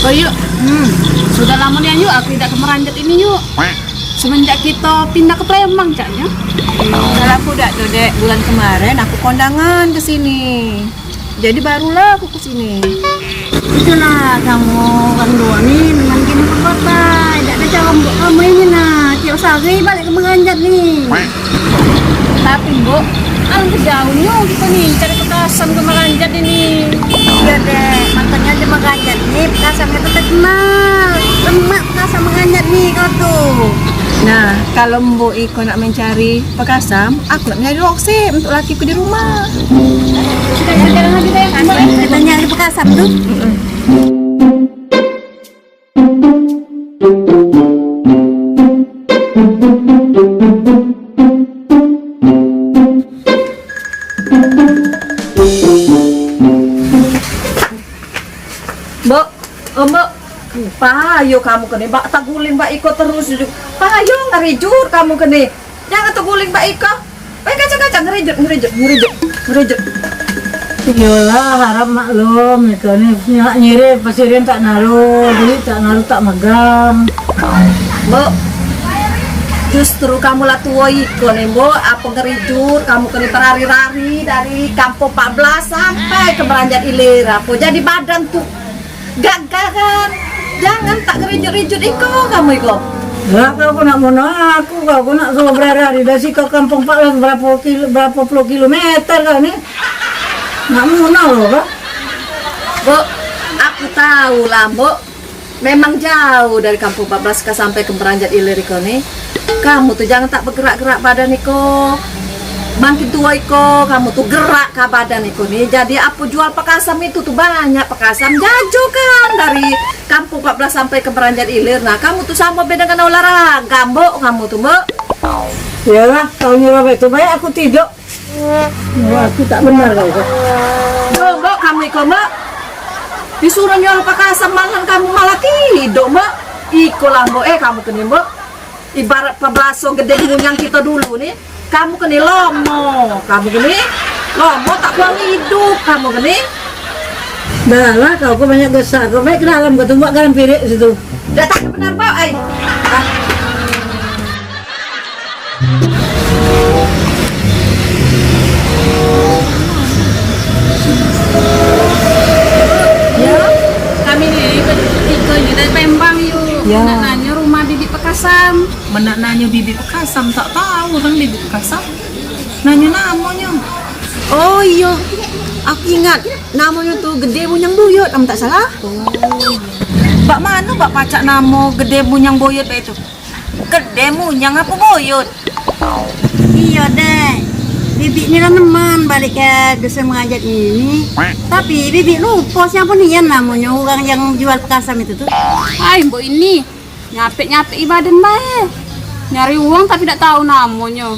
Oh yuk, sudah lama nih yuk, aku tidak ke Meranjat ini yuk. Semenjak kita pindah ke Palembang, Caknya. Kalau aku udah tuh dek, bulan kemarin aku kondangan ke sini. Jadi barulah aku ke sini. Itulah kamu kan dua nih dengan gini ke kota. Tidak ada cara untuk kamu ini nah. Tiap sehari balik ke Meranjat nih. Tapi Bu, alangkah jauhnya kita nih cari petasan ke Meranjat ini. Iya deh, mantannya di Meranjat nih. Pekasam itu terkenal. Lemak pekasam Meranjat nih kau tuh. Nah, kalau Mbok Iko nak mencari pekasam, aku nak mencari roksi untuk lakiku di rumah. Kita jalan lagi deh. Kita nyari pekasam tuh. Mbok, oh Mbok, payo kamu kene, Mbak taguling Mbak Iko terus. Payo ngerijur kamu kene. Jangan taguling Mbak Iko. Baik kaca-kaca ngerijur. Iyalah harap maklum itu nih nyiri pasirin tak naruh, duit tak naruh tak megang. Mbok, justru kamu lah tua Iko nih Mbok, apa ngerijur, kamu kene berari-rari dari Kampung 14 sampai ke Meranjat Ilir. Apa jadi badan tuh gagal kan? Jangan tak ngerijut-rijut Iko kamu Iko. Ya kau nak mau aku nak suruh berari dari ke Kampung Pak berapa puluh kilometer kan nih? Nak mau loh kak? Mbok, aku tahu lah Mbok, memang jauh dari Kampung 14 sampai ke Meranjat Ilir Iko nih. Kamu tuh jangan tak bergerak-gerak badan Iko. Makin tua Iko, kamu tuh gerak ke badan Iko nih. Jadi aku jual pekasam itu tuh banyak pekasam jajo kan dari Kampung 14 sampai ke Meranjat Ilir. Nah, kamu tuh sama beda dengan olahraga, Mbok, kamu tuh Mbok. Yalah, kau nyuruh itu baik aku tidur. Wah, aku tak benar kau. Mbok, kamu Iko Mbok. Disuruh jual pekasam malah kamu malah tidur Mbok. Iko lah Mbok, kamu kene Mbok. Ibarat peblaso gede yang kita dulu nih. Kamu kene lomo, tak buang hidup, kamu kene. Dah lah, kau banyak besar, kau baik ke dalam, kau tumbak garam pirik situ. Dah tak benar Pak, Ya, kami nih ikut dari Palembang yuk. Ya. Nak nanya rumah Bibi Pekasam. Menak nanya bibi pekasam, tak tahu kan bibi pekasam. Nanya namanya. Oh iya, aku ingat namanya tuh Gede Bunyang Buyut, kamu tak salah. Mbak mana Mbak pacak nama Gede Bunyang Buyut itu? Gede Bunyang apa Buyut? Iya deh, Bibi ini lah teman balik ke desa Meranjat ini. Tapi Bibi lupa siapa nih yang namanya orang yang jual pekasam itu tuh. Hai Mbok ini, nyapik ibadan bae. Nyari uang tapi tidak tahu namanya.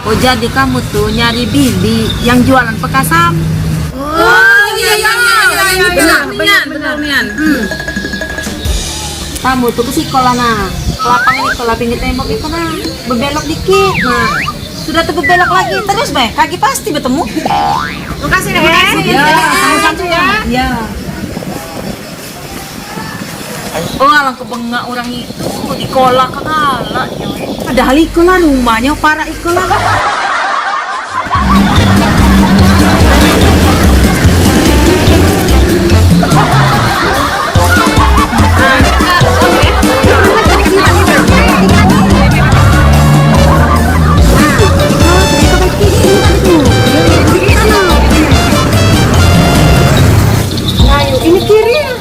Oh jadi kamu tuh nyari bibi yang jualan pekasam? Oh iya. Benar Mian. Kamu tuh ke sekolah nah, lapangan sekolah pinggir tembok itu nah, berbelok dikit nah. Sudah tuh berbelok lagi, terus baik, kaki pasti bertemu. Makasih ya. Satu ya. Ya. Oh alang kebengak orang itu dikolak kala. Padahal ikolah rumahnya para ikolah. Ini kiri ya?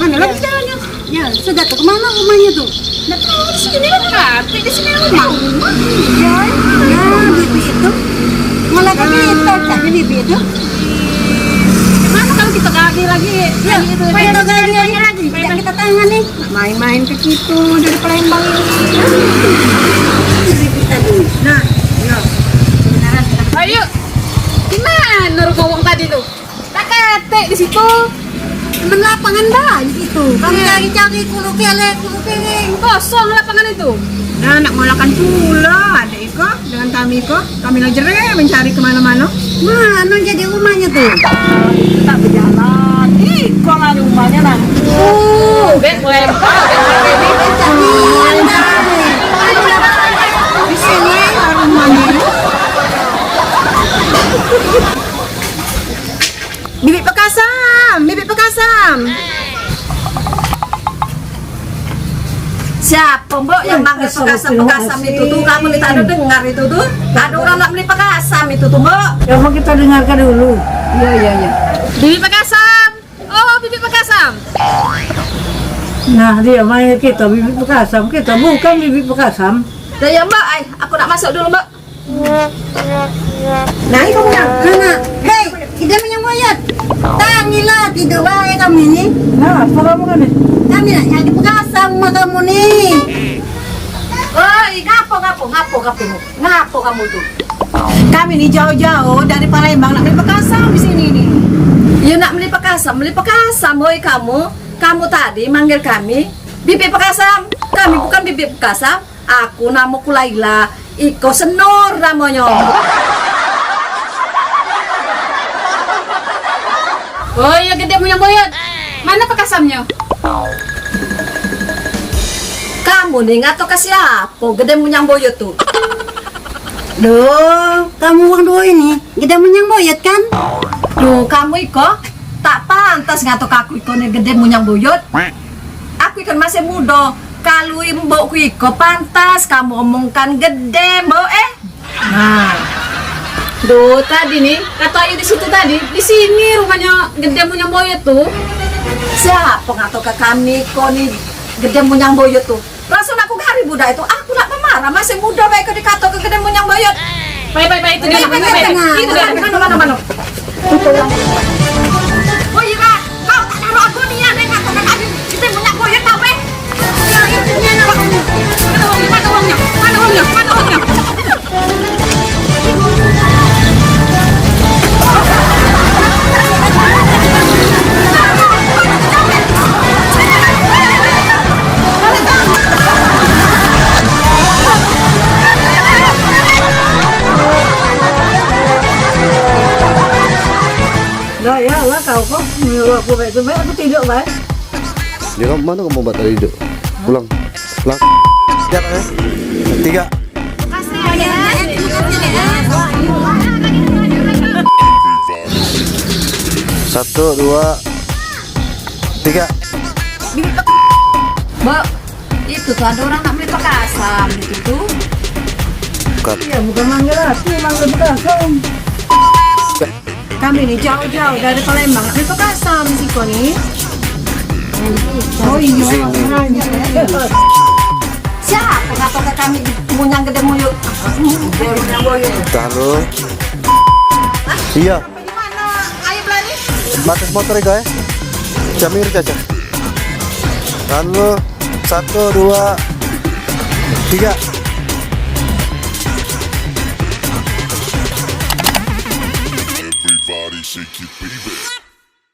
Mana lagi jalannya? Ya, sudah tuh kemana rumahnya tuh? Nah terus di sini kan, di sini rumah. Ya, Bibi itu malah ke kita, jadi Bibi itu. Mana kalau kita gadi lagi? Ya, kita gali lagi. Ya, kita tangani. Main-main ke situ dari Palembang ini. Bibi tadi. Nah, ya. Beneran. Ayo. Gimana rumah uang tadi tuh? Tak ketek di situ. Temen lapangan banyak itu. Kamu cari-cari kulo piring. Kosong lapangan itu. Nah, nak molakan pula ada Iko dengan kami lagi mencari kemana-mana. Mana jadi rumahnya tuh? Tak berjalan Iko lah rumahnya nah. Bet boleh. Di sini rumahnya. Bibit Pekasam, Bibit Pekasam. Siapa mbok yang manggil Pekasam itu tuh? Kamu nih tak ada dengar itu tuh? Ada orang nak beli Pekasam itu tuh mbok. Ya mau kita dengarkan dulu. Iya. Bibi Pekasam. Oh, Bibi Pekasam. Nah dia main kita bibit Pekasam, kita bukan bibit Pekasam. Dah ya mbak, aku nak masuk dulu mbak. Nah ini kamu yang. Nana, hei, kita menyambut. Tangilah tidur baik kamu ini. Nah, apa kamu kan nih? Kami nak nyari Pekasam sama kamu nih. Oi, ngapo kamu tuh? Kami nih jauh-jauh dari Palembang nak beli Pekasam di sini nih. Ya nak beli Pekasam, oi kamu. Kamu tadi manggil kami Bibi Pekasam. Kami bukan Bibi Pekasam. Aku namaku Laila. Iko Senur namanya. Oh iya gede punya boyot. Mana Pekasamnya? Kamu nih atau ke siapa? Gede munyang boyot tuh. Loh, kamu orang dua ini, kita menyambut kan? Duh, kamu Iko tak pantas ngatok aku Iko nih gede munyang boyot. Aku kan masih muda. Kalau mbokku Iko pantas kamu omongkan gede mbok Nah. Duh, tadi nih kata Ayu di situ tadi. Di sini rumahnya gede punya boyot tuh. Siapa ngatok ke kami Iko nih gede munyang boyot tuh? Langsung aku hari budak itu, aku nak marah masih muda baik ke dikatok ke gede munyang boyot. Baik itu dia. Itu dia mana. Oh iya Kak, kau tak tahu aku nih yang ngatok ke kami gede munyang boyot tau be? Mana uangnya? Dah ya lah kau kok nyuruh aku baik itu baik aku tidur baik. Dia kamu mana kamu batal hidup? Pulang. Siap ya? 3. Satu, dua, tiga. Mbak, itu tuh ada orang nak beli Pekasam itu tuh. Bukan. Ya bukan manggil aku, manggil Pekasam. Kami nih jauh-jauh dari Palembang nak beli Pekasam Iko nih. Oh iya. Siapa ngatok ke kami munyang gede muyuk? Gede munyang boyot. Halo. Iya. Gimana? Ayo belani. Batas motor ya guys. Jamir caca. Halo. 1, 2, 3. Everybody shake it.